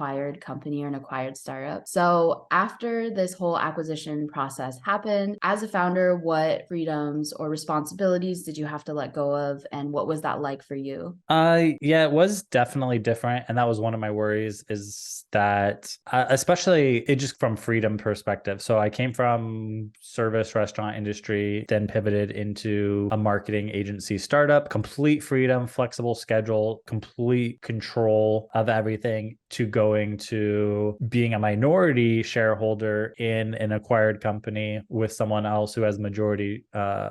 acquired company or an acquired startup. So after this whole acquisition process happened, as a founder, what freedoms or responsibilities did you have to let go of? And what was that like for you? Yeah, it was definitely different. And that was one of my worries is that, especially it just from freedom perspective. So I came from service restaurant industry, then pivoted into a marketing agency startup, complete freedom, flexible schedule, complete control of everything to going to being a minority shareholder in an acquired company with someone else who has majority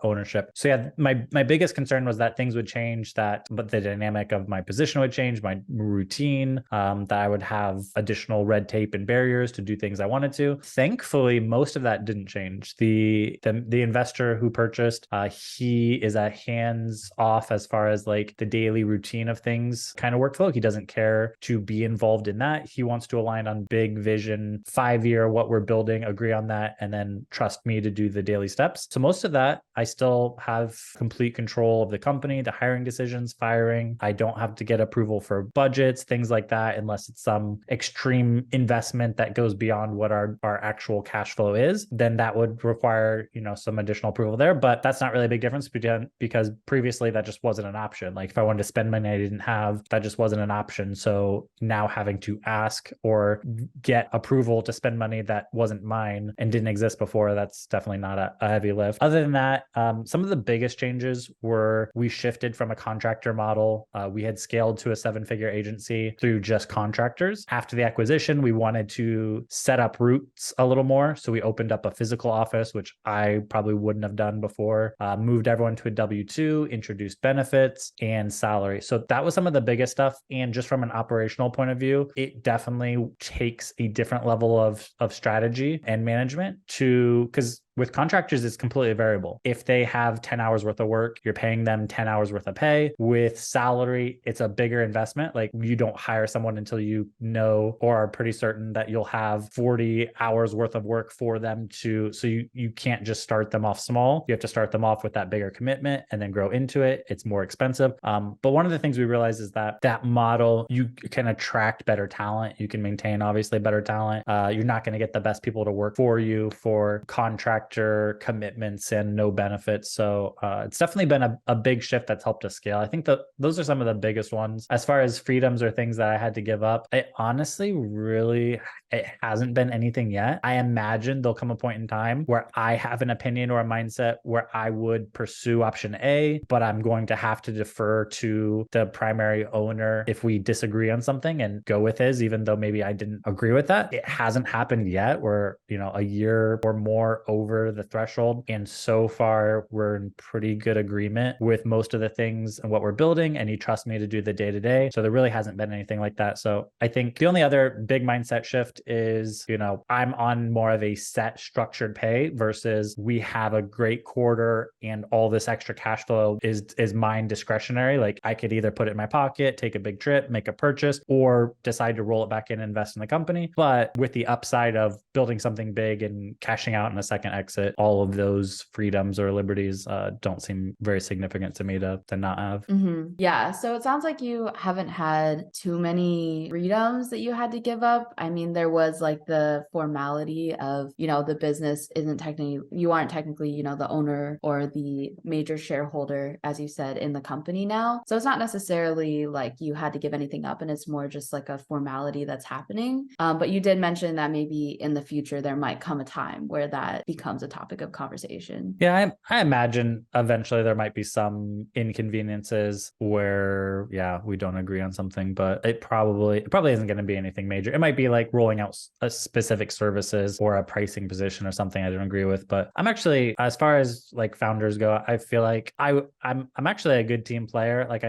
ownership. So yeah, my biggest concern was that things would change, that but the dynamic of my position would change, my routine, that I would have additional red tape and barriers to do things I wanted to. Thankfully, most of that didn't change. The investor who purchased, he is a hands off as far as like the daily routine of things kind of workflow. He doesn't care to be involved in that. He wants to align on big vision, 5 year, what we're building, agree on that, and then trust me to do the daily steps. So most of that, I still have complete control of the company, the hiring decisions, firing. I don't have to get approval for budgets, things like that, unless it's some extreme investment that goes beyond what our actual cash flow is. Then that would require, some additional approval there. But that's not really a big difference because previously that just wasn't an option. Like if I wanted to spend money I didn't have, that just wasn't an option. So now having to ask or get approval to spend money that wasn't mine and didn't exist before, that's definitely not a heavy lift. Other than that, some of the biggest changes were we shifted from a contractor model. We had scaled to a 7-figure agency through just contractors. After the acquisition, we wanted to set up roots a little more. So we opened up a physical office, which I probably wouldn't have done before, moved everyone to a W-2, introduced benefits and salary. So that was some of the biggest stuff. And just from an operational point of view, it definitely takes a different level of strategy and management because with contractors, it's completely variable. If they have 10 hours worth of work, you're paying them 10 hours worth of pay. With salary, it's a bigger investment. Like you don't hire someone until you know or are pretty certain that you'll have 40 hours worth of work for them so you can't just start them off small. You have to start them off with that bigger commitment and then grow into it. It's more expensive. But one of the things we realized is that model, you can attract better talent. You can maintain obviously better talent. You're not going to get the best people to work for you for contract commitments and no benefits. So it's definitely been a big shift that's helped us scale. I think that those are some of the biggest ones. As far as freedoms or things that I had to give up, it hasn't been anything yet. I imagine there'll come a point in time where I have an opinion or a mindset where I would pursue option A, but I'm going to have to defer to the primary owner if we disagree on something and go with his, even though maybe I didn't agree with that. It hasn't happened yet. We're, a year or more over the threshold. And so far, we're in pretty good agreement with most of the things and what we're building. And he trusts me to do the day to day. So there really hasn't been anything like that. So I think the only other big mindset shift is, I'm on more of a set structured pay versus we have a great quarter and all this extra cash flow is mine discretionary. Like I could either put it in my pocket, take a big trip, make a purchase, or decide to roll it back in and invest in the company. But with the upside of building something big and cashing out in a second exit, all of those freedoms or liberties don't seem very significant to me to not have. Mm-hmm. Yeah. So it sounds like you haven't had too many freedoms that you had to give up. I mean, there was like the formality of, the business isn't technically, you aren't technically, the owner or the major shareholder, as you said, in the company now. So it's not necessarily like you had to give anything up, and it's more just like a formality that's happening. But you did mention that maybe in the future, there might come a time where that becomes a topic of conversation. Yeah, I imagine eventually there might be some inconveniences where, yeah, we don't agree on something, but it probably isn't going to be anything major. It might be like rolling out a specific services or a pricing position or something I don't agree with. But I'm actually, as far as like founders go, I feel like I'm actually a good team player. Like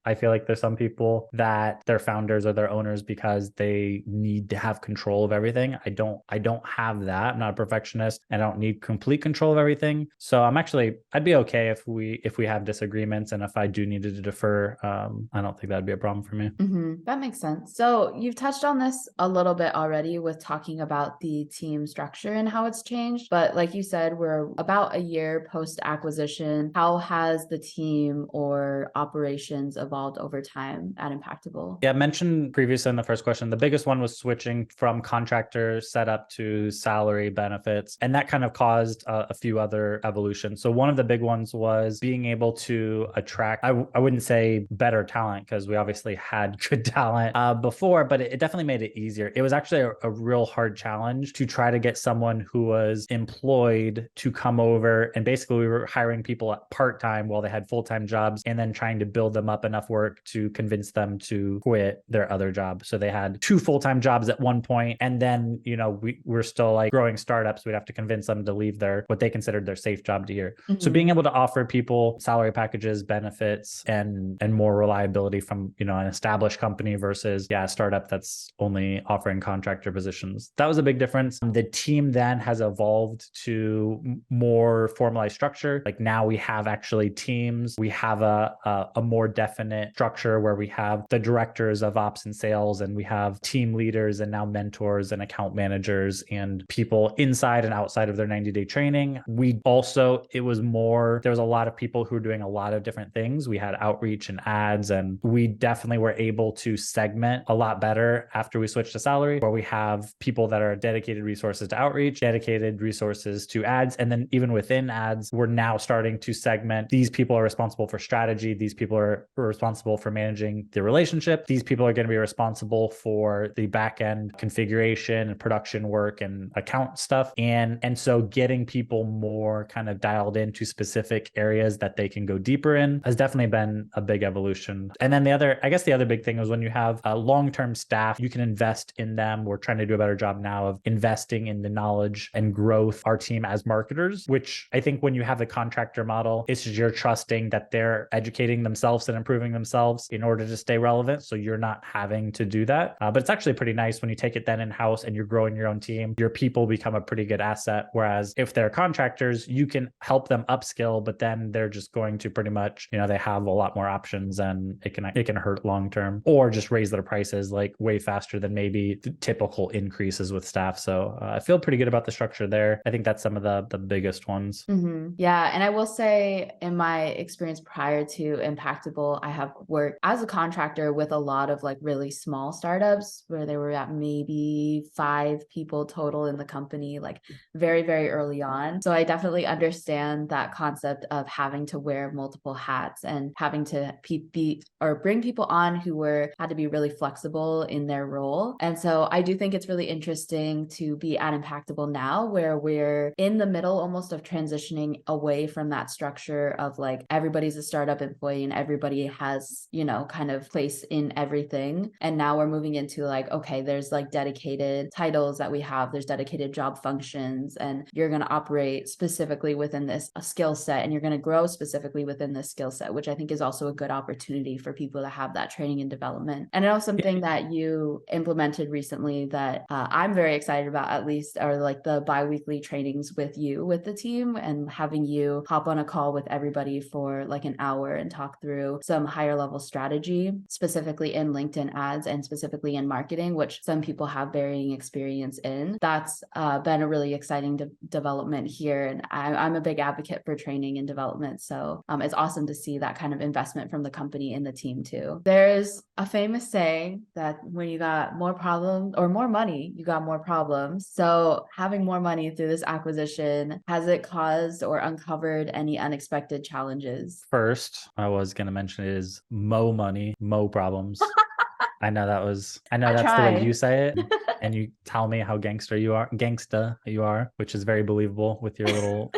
I feel like there's some people that they're founders or they're owners because they need to have control of everything. I don't have that. I'm not a perfectionist. I don't need complete control of everything. So I'd be okay if we have disagreements, and if I do need to defer, I don't think that'd be a problem for me. Mm-hmm. That makes sense. So you've touched on this a little bit already with talking about the team structure and how it's changed. But like you said, we're about a year post acquisition. How has the team or operations evolved over time at Impactable? Yeah, I mentioned previously in the first question, the biggest one was switching from contractor setup to salary benefits. And that kind of caused a few other evolutions. So one of the big ones was being able to attract, I wouldn't say better talent, because we obviously had good talent before, but it definitely made it easier. It was actually a real hard challenge to try to get someone who was employed to come over. And basically we were hiring people at part-time while they had full-time jobs, and then trying to build them up enough work to convince them to quit their other job. So they had 2 full-time jobs at one point, and then we're still like growing startups. We'd have to convince them to leave their what they considered their safe job to here. So being able to offer people salary packages, benefits, and more reliability from an established company versus a startup that's only offering contractor positions, that was a big difference. The team then has evolved to more formalized structure. Like now we have actually teams. We have a more definite structure where we have the directors of ops and sales, and we have team leaders and now mentors and account managers and people inside and outside of their 90-day training. There was a lot of people who were doing a lot of different things. We had outreach and ads, and we definitely were able to segment a lot better after we switched to salary, where we have people that are dedicated resources to outreach, dedicated resources to ads. And then even within ads, we're now starting to segment, these people are responsible for strategy. These people are responsible for managing the relationship. These people are going to be responsible for the back end configuration and production work and account stuff. And so getting people more kind of dialed into specific areas that they can go deeper in has definitely been a big evolution. And then the other big thing is when you have a long-term staff, you can invest in them. We're trying to do a better job now of investing in the knowledge and growth our team as marketers, which I think when you have the contractor model, it's just you're trusting that they're educating themselves and improving themselves in order to stay relevant. So you're not having to do that. But it's actually pretty nice when you take it then in-house and you're growing your own team, your people become a pretty good asset. Whereas if they're contractors, you can help them upskill, but then they're just going to pretty much, they have a lot more options, and it can hurt long term, or just raise their prices like way faster than maybe the typical increases with staff. So I feel pretty good about the structure there. I think that's some of the biggest ones. Yeah. And I will say, in my experience prior to Impactable, I have worked as a contractor with a lot of like really small startups where they were at maybe 5 people total in the company, like very, very early on. So I definitely understand that concept of having to wear multiple hats and having to bring people on who had to be really flexible in their role. And so I do think it's really interesting to be at Impactable now, where we're in the middle almost of transitioning away from that structure of like everybody's a startup employee and everybody has, kind of place in everything. And now we're moving into like, okay, there's like dedicated titles that we have, there's dedicated job functions, and you're going to operate specifically within this skill set, and you're going to grow specifically within this skill set, which I think is also a good opportunity for people to have that training and development. And I know something that you implemented recently that I'm very excited about, at least, are like the bi-weekly trainings with the team, and having you hop on a call with everybody for like an hour and talk through some higher level strategy, specifically in LinkedIn ads and specifically in marketing, which some people have varying experience in. That's been a really exciting development here. And I'm a big advocate for training and development. So it's awesome to see that kind of investment from the company in the team too. There's a famous saying that when you got more problems or more money, you got more problems. So having more money through this acquisition, has it caused or uncovered any unexpected challenges? First, I was going to mention is mo money, mo problems. I know that's the way you say it. And you tell me how gangsta you are, which is very believable with your little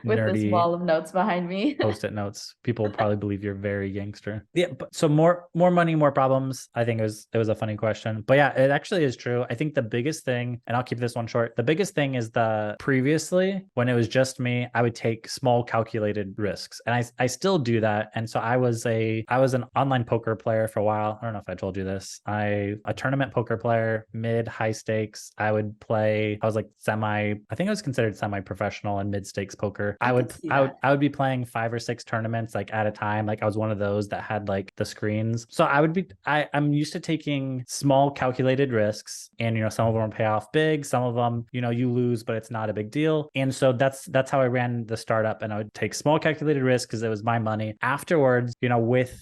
with this nerdy wall of notes behind me. post-it notes. People will probably believe you're very gangster. Yeah, but so more money, more problems. I think it was a funny question. But yeah, it actually is true. I think the biggest thing, and I'll keep this one short, the biggest thing is previously when it was just me, I would take small calculated risks. And I still do that. And so I was an online poker player for a while. I don't know if I told you this. A tournament poker player, high stakes. I was like I think I was considered semi-professional in mid stakes poker. investor. I could see that. I would be playing 5 or 6 tournaments like at a time. Like I was one of those that had like the screens. So I'm used to taking small calculated risks, and some of them pay off big, some of them, you lose, but it's not a big deal. And so that's how I ran the startup, and I would take small calculated risks because it was my money. Afterwards,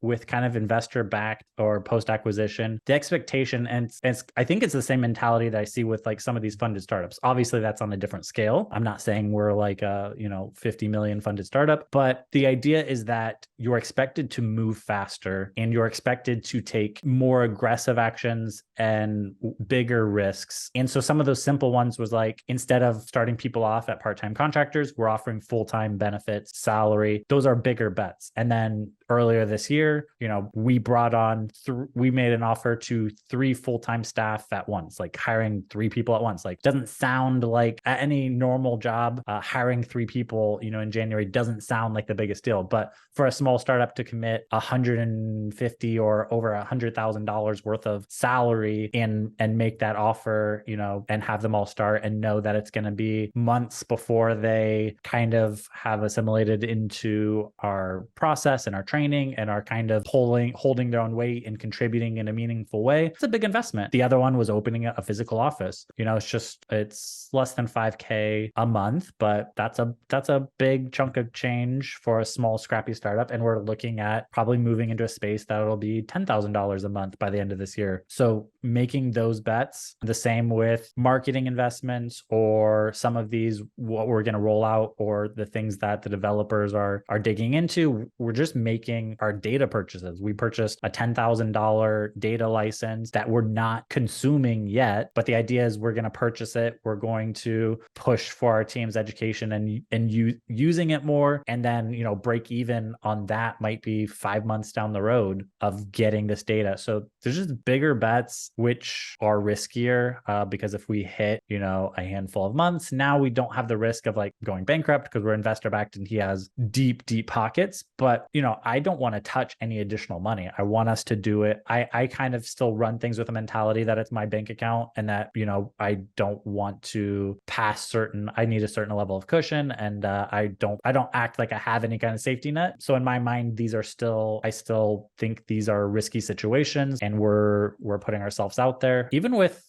with kind of investor backed or post acquisition, the expectation, and I think it's the same mentality that I see with like some of these funded startups. Obviously, that's on a different scale. I'm not saying we're like a 50 million funded startup, but the idea is that you're expected to move faster and you're expected to take more aggressive actions and bigger risks. And so some of those simple ones was like, instead of starting people off at part-time contractors, we're offering full-time benefits, salary. Those are bigger bets. And then earlier this year, we brought on, we made an offer to 3 full-time staff at once, like hiring 3 people at once. Like doesn't sound like at any normal job, hiring 3 people, in January doesn't sound like the biggest deal. But for a small startup to commit 150 or over $100,000 worth of salary and make that offer, and have them all start and know that it's going to be months before they kind of have assimilated into our process and our training and are kind of holding their own weight and contributing in a meaningful way. It's a big investment. The other one was opening a physical office. It's less than $5,000 a month, but that's a big chunk of change for a small scrappy startup. And we're looking at probably moving into a space that'll be $10,000 a month by the end of this year. So making those bets, the same with marketing investments or some of these, what we're going to roll out or the things that the developers are digging into. We're just making our data purchases. We purchased a $10,000 data license that we're not consuming yet, but the idea is we're going to purchase it. We're going to push for our team's education and using it more. And then, break even on that might be 5 months down the road of getting this data. So there's just bigger bets, which are riskier because if we hit, a handful of months, now we don't have the risk of like going bankrupt because we're investor backed and he has deep pockets. But, I don't want to touch any additional money. I want us to do it. I kind of still run things with a mentality that it's my bank account and that, I don't want to I need a certain level of cushion, and I don't act like I have any kind of safety net. So in my mind, I still think these are risky situations, and we're putting ourselves out there, even with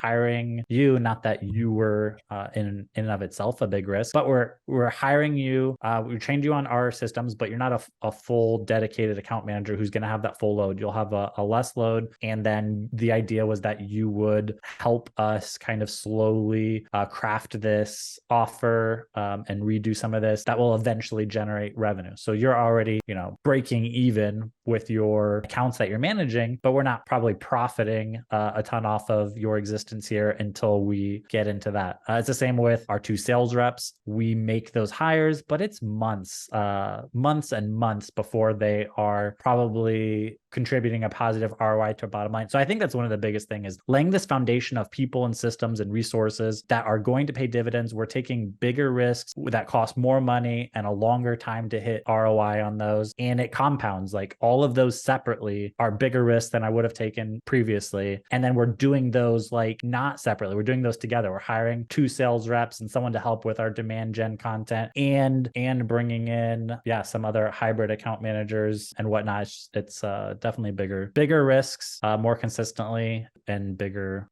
hiring you, not that you were in and of itself a big risk, but we're hiring you. We trained you on our systems, but you're not a full dedicated account manager who's going to have that full load. You'll have a less load. And then the idea was that you would help us kind of slowly craft this offer and redo some of this that will eventually generate revenue. So you're already, breaking even with your accounts that you're managing, but we're not probably profiting a ton off of your existence here until we get into that. It's the same with our 2 sales reps. We make those hires, but it's months and months before they are probably contributing a positive ROI to a bottom line. So I think that's one of the biggest things is laying this foundation of people and systems and resources that are going to pay dividends. We're taking bigger risks that cost more money and a longer time to hit ROI on those. And it compounds. Like all of those separately are bigger risks than I would have taken previously. And then we're doing those like not separately. We're doing those together. We're hiring 2 sales reps and someone to help with our demand gen content and bringing in, some other hybrid account managers and whatnot. It's definitely bigger risks, more consistently, and bigger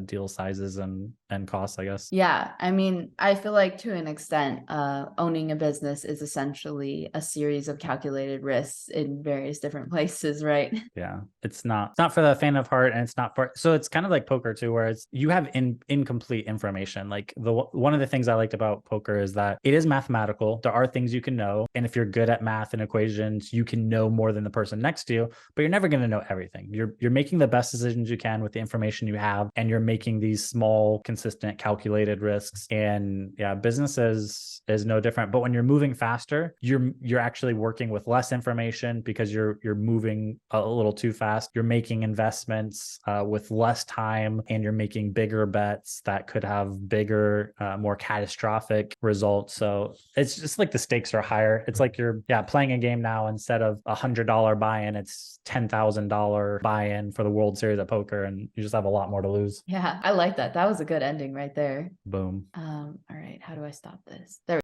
deal sizes and costs, I guess. Yeah. I feel like to an extent, owning a business is essentially a series of calculated risks in various different places, right? Yeah. It's not for the faint of heart, and so it's kind of like poker too, where you have incomplete information. Like one of the things I liked about poker is that it is mathematical. There are things you can know. And if you're good at math and equations, you can know more than the person next to you, but you're never going to know everything. You're making the best decisions you can with the information you have, and you're making these small, consistent, calculated risks. And business is no different. But when you're moving faster, you're actually working with less information because you're moving a little too fast. You're making investments with less time, and you're making bigger bets that could have bigger, more catastrophic results. So it's just like the stakes are higher. It's like you're playing a game now. Instead of $100 buy-in, it's $10,000 buy-in for the World Series of Poker, and you just have a lot more to lose. Yeah, I like that. That was a good ending right there. Boom. All right, how do I stop this? There